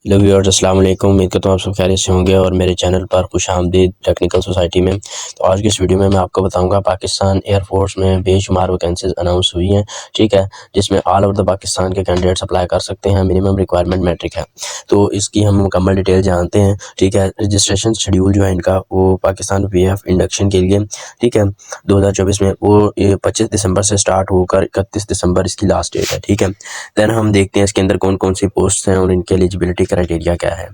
Hello viewers, अस्सलाम वालेकुम। उम्मीद करता हूँ आप सब खैरियत से होंगे और मेरे चैनल पर खुशामदीद टेक्निकल सोसाइटी में। तो आज की इस वीडियो में मैं आपको बताऊंगा पाकिस्तान एयरफोर्स में बेशुमार वैकेंसीज अनाउंस हुई हैं, ठीक है, जिसमें ऑल ओवर द पाकिस्तान के कैंडिडेट्स अप्लाई कर सकते हैं। मिनिमम रिक्वायरमेंट मैट्रिक है, तो इसकी हम मुकम्मल डिटेल जानते हैं, ठीक है। रजिस्ट्रेशन शेड्यूल जो है इनका वो पाकिस्तान PF इंडक्शन के लिए, ठीक है, 2024 में वो 25 दिसंबर से स्टार्ट होकर 31 दिसंबर इसकी लास्ट डेट है, ठीक है। देन हम देखते हैं इसके अंदर कौन कौन सी पोस्ट हैं और इनके एलिजिबिलिटी क्राइटेरिया क्या है।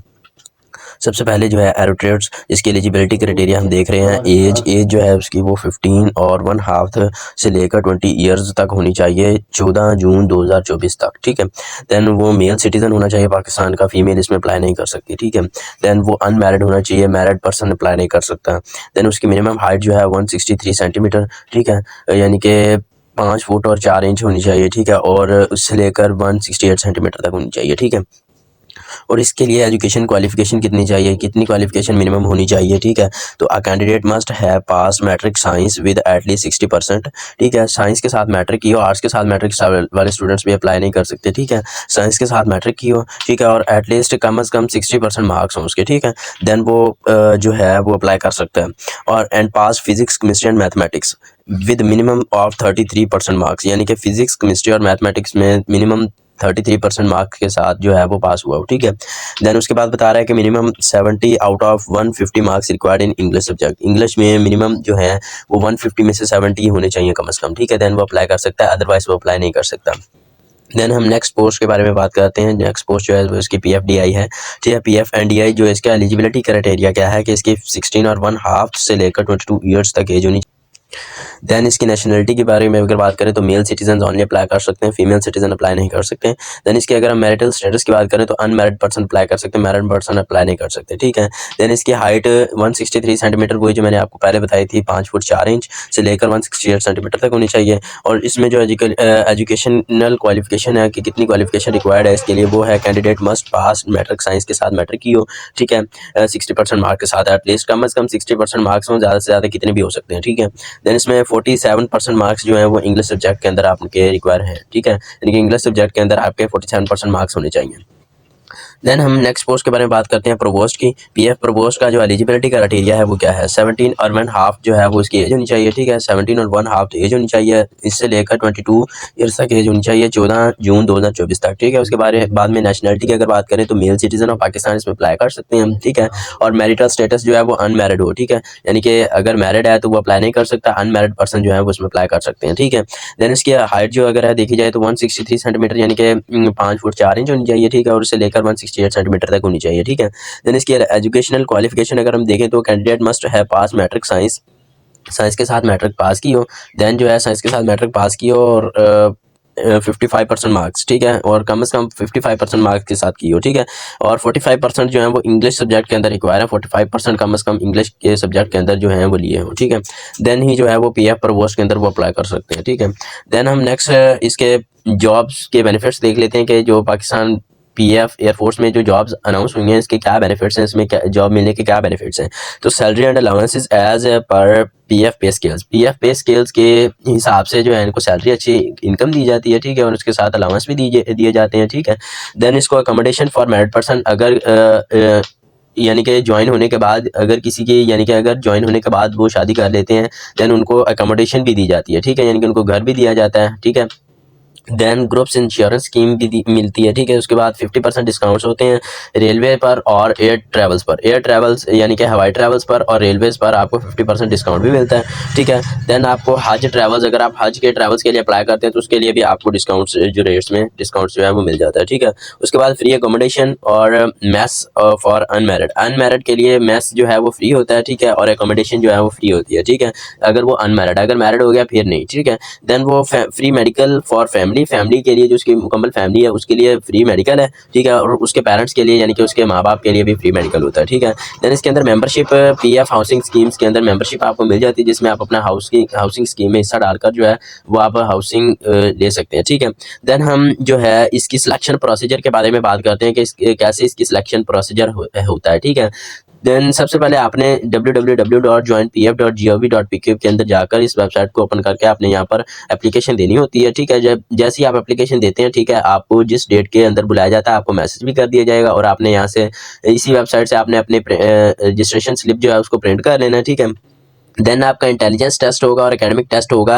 सबसे पहले जो है एरोट्रेड्स, इसकी एलिजिबिलिटी क्राइटेरिया हम देख रहे हैं। एज जो है उसकी वो 15 और 1/2 से लेकर 20 ईयर्स तक होनी चाहिए, 14 जून 2024 तक, ठीक है। देन वो मेल सिटीजन होना चाहिए पाकिस्तान का, फीमेल इसमें अप्लाई नहीं कर सकती, ठीक है। देन वो अनमैरिड होना चाहिए, मैरिड पर्सन अप्लाई नहीं कर सकता। देन उसकी मिनिमम हाइट जो है 163 सेंटीमीटर, ठीक है, यानी कि 5 फुट और 4 इंच होनी चाहिए, ठीक है, और उससे लेकर 168 सेंटीमीटर तक होनी चाहिए, ठीक है। और इसके लिए एजुकेशन क्वालिफिकेशन कितनी चाहिए, कितनी क्वालिफिकेशन मिनिमम होनी चाहिए, ठीक है। तो a candidate must have pass matric science with at least 60%, ठीक है। साइंस के साथ मैट्रिक की हो, आर्ट्स के साथ मैट्रिक वाले स्टूडेंट्स भी अप्लाई नहीं कर सकते, ठीक है। साइंस के साथ मैट्रिक की हो, ठीक है, और एटलीस्ट कम से कम 60% मार्क्स हों उसके, ठीक है। देन वो जो है वो अप्लाई कर सकता है। और and pass physics, chemistry and mathematics with minimum of 33% marks, यानी कि फिजिक्स, केमिस्ट्री और मैथमेटिक्स में मिनिमम 33% मार्क्स के साथ जो है वो पास हुआ हो, ठीक है। देन उसके बाद बता रहा है कि minimum 70 out of 150 marks required in English subject, English में मिनिमम जो है वो 150 में से 70 होने चाहिए कम से कम, ठीक है। देन वो अप्लाई कर सकता है, अदरवाइज वो अप्लाई नहीं कर सकता। देन हम नेक्स्ट पोस्ट के बारे में बात करते हैं। नेक्स्ट पोस्ट जो है वो इसकी PFDI है, ठीक है। PFNDI जो इसका एलिजिबिलिटी क्राइटेरिया क्या है कि इसकी 16 और 1/2 से लेकर 22 ईयर्स तक एज होनी। देन इसकी नेशनलिटी के बारे में अगर बात करें तो मेल सिटीजन ओनली अप्लाई कर सकते हैं, फीमेल सिटीजन अप्लाई नहीं कर सकते हैं। देन इसकी अगर हम मैरिटल स्टेटस की बात करें तो अनमैरिड पर्सन अप्लाई कर सकते हैं, मैरिड पर्सन अप्लाई नहीं कर सकते, ठीक है। देन इसकी हाइट 163 सेंटीमीटर, वही जो मैंने आपको पहले बताई थी, 5 फुट 4 इंच से लेकर 168 सेंटीमीटर तक होनी चाहिए। और इसमें जो एजुकेशनल क्वालिफिकेशन है कि कितनी क्वालिफिकेशन रिक्वायर्ड है इसके लिए, वो है candidate must pass matric science के साथ मैट्रिक की हो, ठीक है, 60% मार्क के साथ, एटलीस्ट कम से कम 60% मार्क्स हों, ज़्यादा से ज़्यादा कितने भी हो सकते हैं, ठीक है। देन इसमें 47% मार्क्स जो है वो इंग्लिश सब्जेक्ट के अंदर आपके रिक्वायर हैं, ठीक है, यानी कि इंग्लिश सब्जेक्ट के अंदर आपके 47% मार्क्स होने चाहिए। देन हम नेक्स्ट पोस्ट के बारे में बात करते हैं प्रोवोस्ट की। PF प्रोवोस्ट का जो एलिजिबिलिटी क्राइटेरिया है वो क्या है। 17 और 1/2 जो है वो इसकी एज होनी चाहिए, ठीक है, 17 और 1/2 एज होनी चाहिए, इससे लेकर 22 ईयर्स तक एज होनी चाहिए, 14 जून 2024 तक, ठीक है। उसके बाद में नेशनलिटी की अगर बात करें तो मेल सिटीजन ऑफ पाकिस्तान इसमें अप्लाई कर सकते हैं, ठीक है। और मैरिटल स्टेटस जो है वो अनमैरिड हो, ठीक है, यानी कि अगर मैरिड है तो वो अप्लाई नहीं कर सकता, अनमैरिड पर्सन जो है वो उसमें अप्लाई कर सकते हैं, ठीक है। देन इसकी हाइट जो अगर है देखी जाए तो 163 सेंटीमीटर, यानी कि 5 फुट 4 इंच होनी चाहिए, ठीक है, और उससे लेकर 168 सेंटीमीटर तक होनी चाहिए, ठीक है। देन इसकी एजुकेशनल क्वालिफिकेशन अगर हम देखें तो कैंडिडेट मस्ट है पास मैट्रिक साइंस, साइंस के साथ मैट्रिक पास की हो। देन जो है साइंस के साथ मैट्रिक पास की हो और 55% मार्क्स, ठीक है, और कम से कम 55% मार्क्स के साथ की हो, ठीक है। और 45% जो है वो इंग्लिश सब्जेक्ट के अंदर रिक्वायर है, 45% कम से कम इंग्लिश के सब्जेक्ट के अंदर जो है वो लिए हो, ठीक है। देन ही जो है वो PF प्रोवोस्ट के अंदर वो अप्लाई कर सकते हैं, ठीक है। देन हम नेक्स्ट इसके जॉब्स के बेनिफिट्स देख लेते हैं कि जो पाकिस्तान PF एयरफोर्स में जो जॉब्स अनाउंस हुई हैं इसके क्या बेनिफिट्स हैं, इसमें क्या जॉब मिलने के क्या बेनिफिट्स हैं। तो salary and allowances as per PF pay scales, PF pay scales के हिसाब से जो है इनको सैलरी अच्छी इनकम दी जाती है, ठीक है, और उसके साथ अलाउंस भी दिए जाते हैं, ठीक है। देन इसको अकोमोडेशन फॉर मैरिड पर्सन, अगर यानी कि ज्वाइन होने के बाद अगर किसी की यानी कि अगर ज्वाइन होने के बाद वो शादी कर लेते हैं देन उनको अकोमोडेशन भी दी जाती है, ठीक है, यानी कि उनको घर भी दिया जाता है, ठीक है। देन ग्रुप्स इंश्योरेंस स्कीम भी मिलती है, ठीक है। उसके बाद 50% डिस्काउंट्स होते हैं रेलवे पर और एयर ट्रैवल्स पर, एयर ट्रैवल्स यानी कि हवाई ट्रैवल्स पर और रेलवेज़ पर आपको 50% डिस्काउंट भी मिलता है, ठीक है। देन आपको हज ट्रैवल्स, अगर आप हज के ट्रैवल्स के लिए अप्लाई करते हैं तो उसके लिए भी आपको डिस्काउंट्स जो रेट्स में डिस्काउंट्स जो है वो मिल जाता है, ठीक है। उसके बाद फ्री अकोमोडेशन और मेस फॉर अनमैरिड, अनमैरिड के लिए मेस जो है वो फ्री होता है, ठीक है, और अकोमोडेशन जो है वो फ्री होती है, ठीक है, अगर वो अनमैरिड, अगर मैरिड हो गया फिर नहीं, ठीक है। देन वो फ्री मेडिकल फॉर फैमिली के लिए, जो उसकी मुकम्मल फैमिली है उसके लिए फ्री मेडिकल है, ठीक है, और उसके पेरेंट्स के लिए यानी कि उसके माँ बाप के लिए भी फ्री मेडिकल होता है, ठीक है। देन इसके अंदर मेंबरशिप PF हाउसिंग स्कीम्स के अंदर मेंबरशिप आपको मिल जाती है, जिसमें आप अपना हाउसिंग स्कीम में हिस्सा डालकर जो है वो आप हाउसिंग ले सकते हैं, ठीक है। देन हम जो है इसकी सिलेक्शन प्रोसीजर के बारे में बात करते हैं कि कैसे इसकी सिलेक्शन प्रोसीजर होता है, ठीक है। देन सबसे पहले आपने www.joinpf.gov.pq के अंदर जाकर इस वेबसाइट को ओपन करके आपने यहाँ पर एप्लीकेशन देनी होती है, ठीक है। जब जैसे ही आप एप्लीकेशन देते हैं, ठीक है, आपको जिस डेट के अंदर बुलाया जाता है आपको मैसेज भी कर दिया जाएगा और आपने यहाँ से इसी वेबसाइट से आपने अपने रजिस्ट्रेशन स्लिप जो है उसको प्रिंट कर लेना है, ठीक है। देन आपका इंटेलिजेंस टेस्ट होगा और एकेडमिक टेस्ट होगा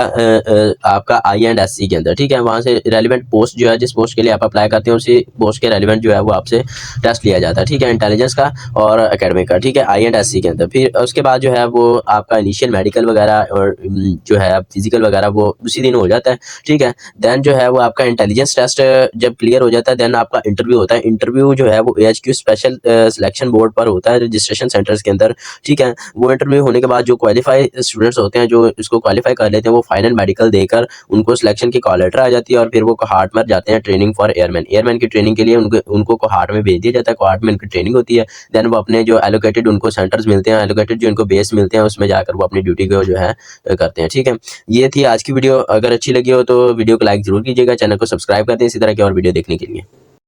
आपका IE&SC के अंदर, ठीक है। वहाँ से रेलिवेंट पोस्ट जो है, जिस पोस्ट के लिए आप अप्लाई करते हैं उसी पोस्ट के रेलिवेंट जो है वो आपसे टेस्ट लिया जाता है, ठीक है, इंटेलिजेंस का और एकेडमिक का, ठीक है, IE&SC के अंदर। फिर उसके बाद जो है वो आपका इनिशियल मेडिकल वगैरह और जो है फिजिकल वगैरह वो उसी दिन हो जाता है, ठीक है। देन जो है वो आपका इंटेलिजेंस टेस्ट जब क्लियर हो जाता है देन आपका इंटरव्यू होता है। इंटरव्यू जो है वो AHQ स्पेशल सिलेक्शन बोर्ड पर होता है रजिस्ट्रेशन सेंटर्स के अंदर, ठीक है। वो इंटरव्यू होने के बाद जो क्वालिफाई स्टूडेंट्स होते हैं जो इसको क्वालिफाई कर लेते हैं वो फाइनल मेडिकल देकर उनको सिलेक्शन की कॉल लेटर आ जाती है और फिर वो कोहार्ट में जाते हैं ट्रेनिंग फॉर एयरमैन की ट्रेनिंग के लिए उनको कोहार्ट में भेज दिया जाता है। कोहार्ट में उनकी ट्रेनिंग होती है। देन वो अपने जो एलोकेटेड उनको सेंटर्स मिलते हैं, एलोकेटेड जो इनको बेस मिलते हैं उसमें जाकर वो अपनी ड्यूटी को जो है करते हैं, ठीक है। ये थी आज की वीडियो। अगर अच्छी लगी हो तो वीडियो को लाइक जरूर कीजिएगा, चैनल को सब्सक्राइब कर दें इसी तरह की और वीडियो देखने के लिए।